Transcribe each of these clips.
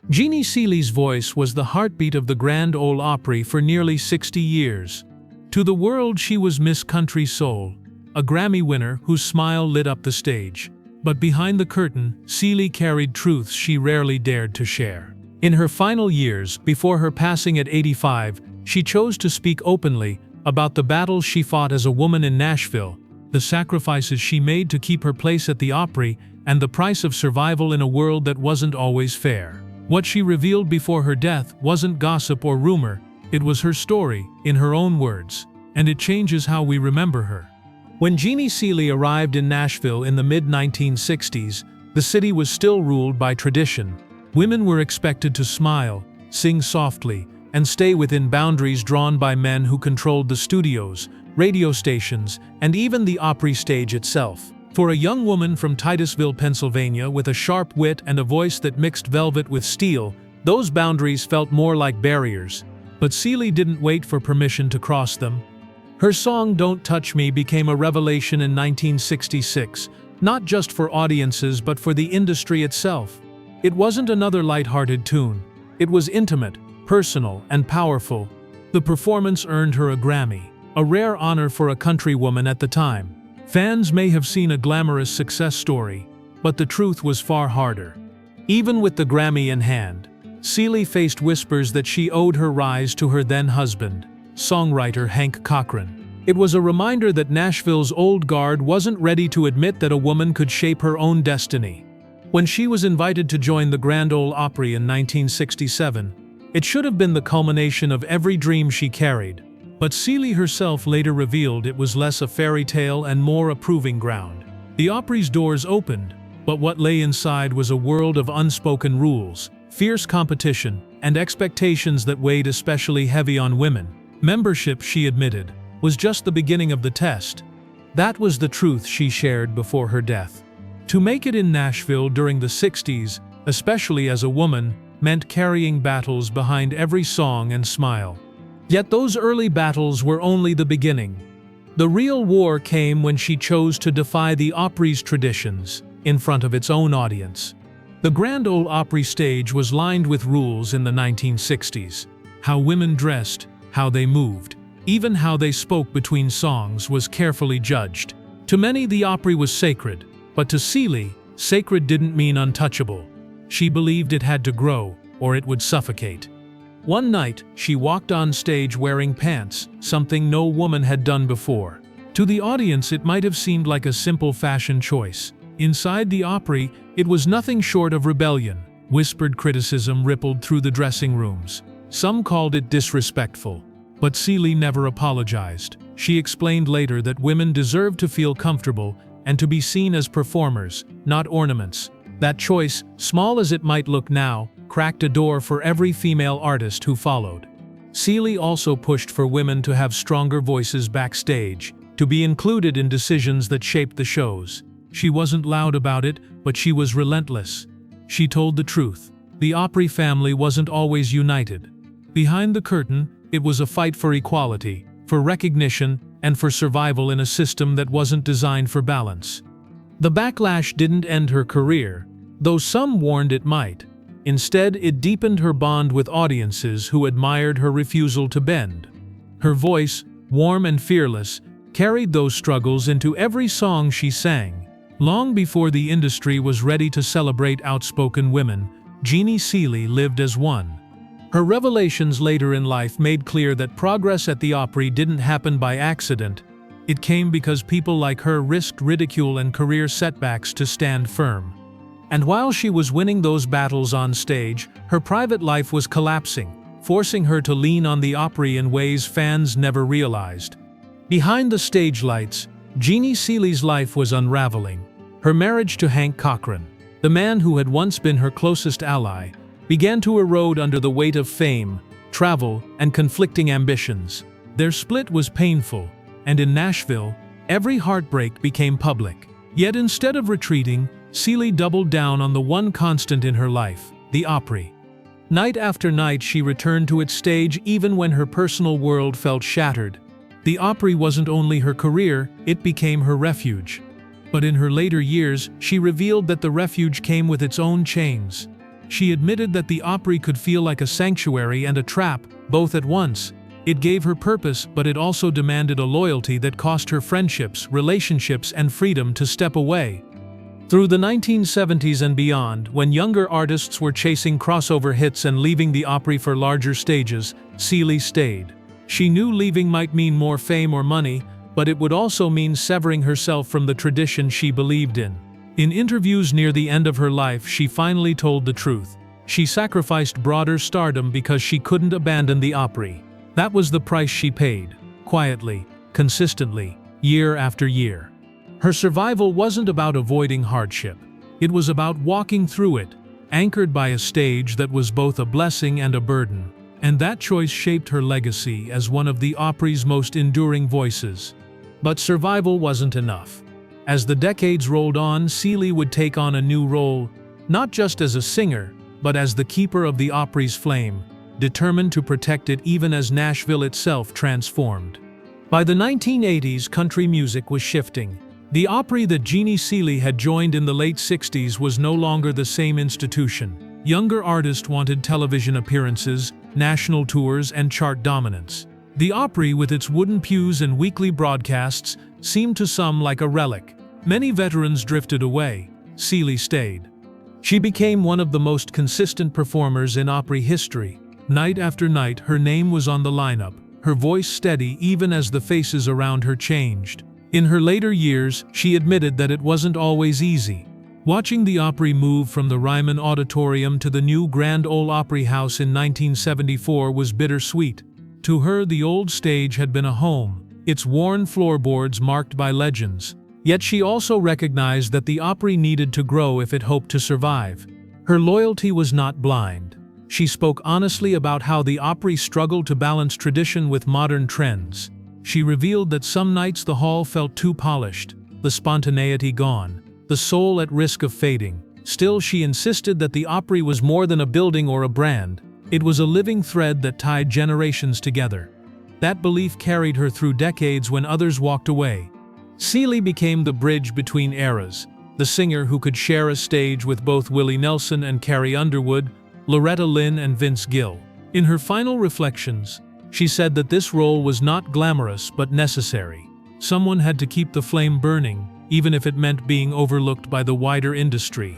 Jeannie Seely's voice was the heartbeat of the Grand Ole Opry for nearly 60 years. To the world she was Miss Country Soul, a Grammy winner whose smile lit up the stage. But behind the curtain, Seely carried truths she rarely dared to share. In her final years, before her passing at 85, she chose to speak openly about the battles she fought as a woman in Nashville, the sacrifices she made to keep her place at the Opry, and the price of survival in a world that wasn't always fair. What she revealed before her death wasn't gossip or rumor, it was her story, in her own words, and it changes how we remember her. When Jeannie Seely arrived in Nashville in the mid-1960s, the city was still ruled by tradition. Women were expected to smile, sing softly, and stay within boundaries drawn by men who controlled the studios, radio stations, and even the Opry stage itself. For a young woman from Titusville, Pennsylvania, with a sharp wit and a voice that mixed velvet with steel, those boundaries felt more like barriers. But Seely didn't wait for permission to cross them. Her song "Don't Touch Me" became a revelation in 1966, not just for audiences but for the industry itself. It wasn't another light-hearted tune. It was intimate, personal, and powerful. The performance earned her a Grammy, a rare honor for a country woman at the time. Fans may have seen a glamorous success story, but the truth was far harder. Even with the Grammy in hand, Seely faced whispers that she owed her rise to her then-husband, songwriter Hank Cochran. It was a reminder that Nashville's old guard wasn't ready to admit that a woman could shape her own destiny. When she was invited to join the Grand Ole Opry in 1967, it should have been the culmination of every dream she carried. But Seely herself later revealed it was less a fairy tale and more a proving ground. The Opry's doors opened, but what lay inside was a world of unspoken rules, fierce competition, and expectations that weighed especially heavy on women. Membership, she admitted, was just the beginning of the test. That was the truth she shared before her death. To make it in Nashville during the 60s, especially as a woman, meant carrying battles behind every song and smile. Yet those early battles were only the beginning. The real war came when she chose to defy the Opry's traditions in front of its own audience. The Grand Ole Opry stage was lined with rules in the 1960s. How women dressed, how they moved, even how they spoke between songs was carefully judged. To many, the Opry was sacred, but to Seely, sacred didn't mean untouchable. She believed it had to grow, or it would suffocate. One night, she walked on stage wearing pants, something no woman had done before. To the audience, it might have seemed like a simple fashion choice. Inside the Opry, it was nothing short of rebellion. Whispered criticism rippled through the dressing rooms. Some called it disrespectful. But Seely never apologized. She explained later that women deserved to feel comfortable and to be seen as performers, not ornaments. That choice, small as it might look now, cracked a door for every female artist who followed. Seely also pushed for women to have stronger voices backstage, to be included in decisions that shaped the shows. She wasn't loud about it, but she was relentless. She told the truth. The Opry family wasn't always united. Behind the curtain, it was a fight for equality, for recognition, and for survival in a system that wasn't designed for balance. The backlash didn't end her career, though some warned it might. Instead, it deepened her bond with audiences who admired her refusal to bend. Her voice, warm and fearless, carried those struggles into every song she sang. Long before the industry was ready to celebrate outspoken women, Jeannie Seely lived as one. Her revelations later in life made clear that progress at the Opry didn't happen by accident. It came because people like her risked ridicule and career setbacks to stand firm. And while she was winning those battles on stage, her private life was collapsing, forcing her to lean on the Opry in ways fans never realized. Behind the stage lights, Jeannie Seely's life was unraveling. Her marriage to Hank Cochran, the man who had once been her closest ally, began to erode under the weight of fame, travel, and conflicting ambitions. Their split was painful, and in Nashville, every heartbreak became public. Yet instead of retreating, Seely doubled down on the one constant in her life, the Opry. Night after night she returned to its stage even when her personal world felt shattered. The Opry wasn't only her career, it became her refuge. But in her later years, she revealed that the refuge came with its own chains. She admitted that the Opry could feel like a sanctuary and a trap, both at once. It gave her purpose, but it also demanded a loyalty that cost her friendships, relationships, and freedom to step away. Through the 1970s and beyond, when younger artists were chasing crossover hits and leaving the Opry for larger stages, Seely stayed. She knew leaving might mean more fame or money, but it would also mean severing herself from the tradition she believed in. In interviews near the end of her life, she finally told the truth. She sacrificed broader stardom because she couldn't abandon the Opry. That was the price she paid, quietly, consistently, year after year. Her survival wasn't about avoiding hardship. It was about walking through it, anchored by a stage that was both a blessing and a burden. And that choice shaped her legacy as one of the Opry's most enduring voices. But survival wasn't enough. As the decades rolled on, Seely would take on a new role, not just as a singer, but as the keeper of the Opry's flame, determined to protect it even as Nashville itself transformed. By the 1980s, country music was shifting. The Opry that Jeannie Seely had joined in the late 60s was no longer the same institution. Younger artists wanted television appearances, national tours, and chart dominance. The Opry, with its wooden pews and weekly broadcasts, seemed to some like a relic. Many veterans drifted away. Seely stayed. She became one of the most consistent performers in Opry history. Night after night, her name was on the lineup, her voice steady even as the faces around her changed. In her later years, she admitted that it wasn't always easy. Watching the Opry move from the Ryman Auditorium to the new Grand Ole Opry House in 1974 was bittersweet. To her, the old stage had been a home, its worn floorboards marked by legends. Yet she also recognized that the Opry needed to grow if it hoped to survive. Her loyalty was not blind. She spoke honestly about how the Opry struggled to balance tradition with modern trends. She revealed that some nights the hall felt too polished, the spontaneity gone, the soul at risk of fading. Still, she insisted that the Opry was more than a building or a brand. It was a living thread that tied generations together. That belief carried her through decades when others walked away. Seely became the bridge between eras, the singer who could share a stage with both Willie Nelson and Carrie Underwood, Loretta Lynn and Vince Gill. In her final reflections, she said that this role was not glamorous but necessary. Someone had to keep the flame burning, even if it meant being overlooked by the wider industry.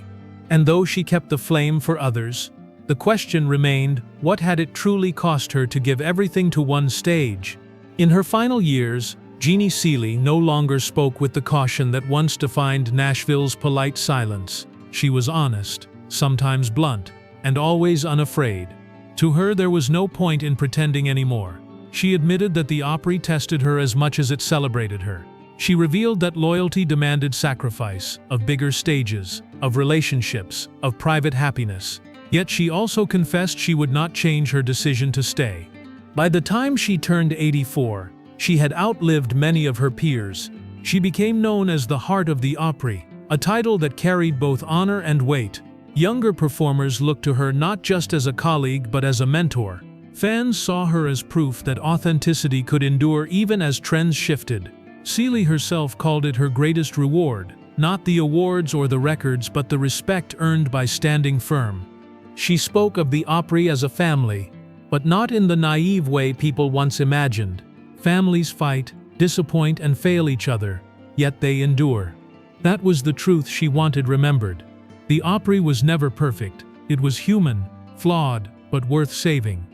And though she kept the flame for others, the question remained, what had it truly cost her to give everything to one stage? In her final years, Jeannie Seely no longer spoke with the caution that once defined Nashville's polite silence. She was honest, sometimes blunt, and always unafraid. To her, there was no point in pretending anymore. She admitted that the Opry tested her as much as it celebrated her. She revealed that loyalty demanded sacrifice, of bigger stages, of relationships, of private happiness. Yet she also confessed she would not change her decision to stay. By the time she turned 84, she had outlived many of her peers. She became known as the Heart of the Opry, a title that carried both honor and weight. Younger performers looked to her not just as a colleague but as a mentor. Fans saw her as proof that authenticity could endure even as trends shifted. Seely herself called it her greatest reward, not the awards or the records but the respect earned by standing firm. She spoke of the Opry as a family, but not in the naive way people once imagined. Families fight, disappoint and fail each other, yet they endure. That was the truth she wanted remembered. The Opry was never perfect. It was human, flawed, but worth saving.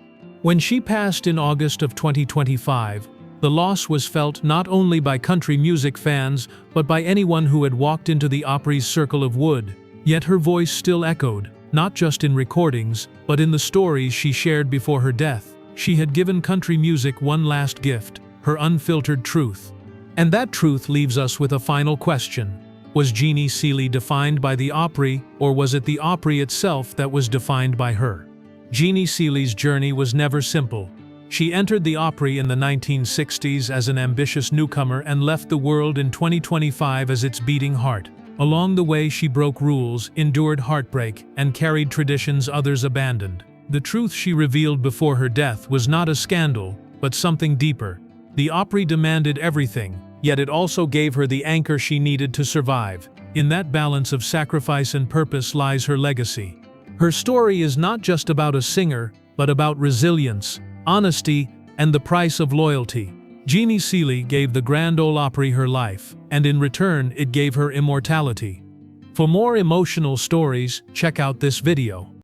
When she passed in August of 2025, the loss was felt not only by country music fans, but by anyone who had walked into the Opry's circle of wood. Yet her voice still echoed, not just in recordings, but in the stories she shared before her death. She had given country music one last gift, her unfiltered truth. And that truth leaves us with a final question. Was Jeannie Seely defined by the Opry, or was it the Opry itself that was defined by her? Jeannie Seely's journey was never simple. She entered the Opry in the 1960s as an ambitious newcomer and left the world in 2025 as its beating heart. Along the way, she broke rules, endured heartbreak, and carried traditions others abandoned. The truth she revealed before her death was not a scandal, but something deeper. The Opry demanded everything, yet it also gave her the anchor she needed to survive. In that balance of sacrifice and purpose lies her legacy. Her story is not just about a singer, but about resilience, honesty, and the price of loyalty. Jeannie Seely gave the Grand Ole Opry her life, and in return it gave her immortality. For more emotional stories, check out this video.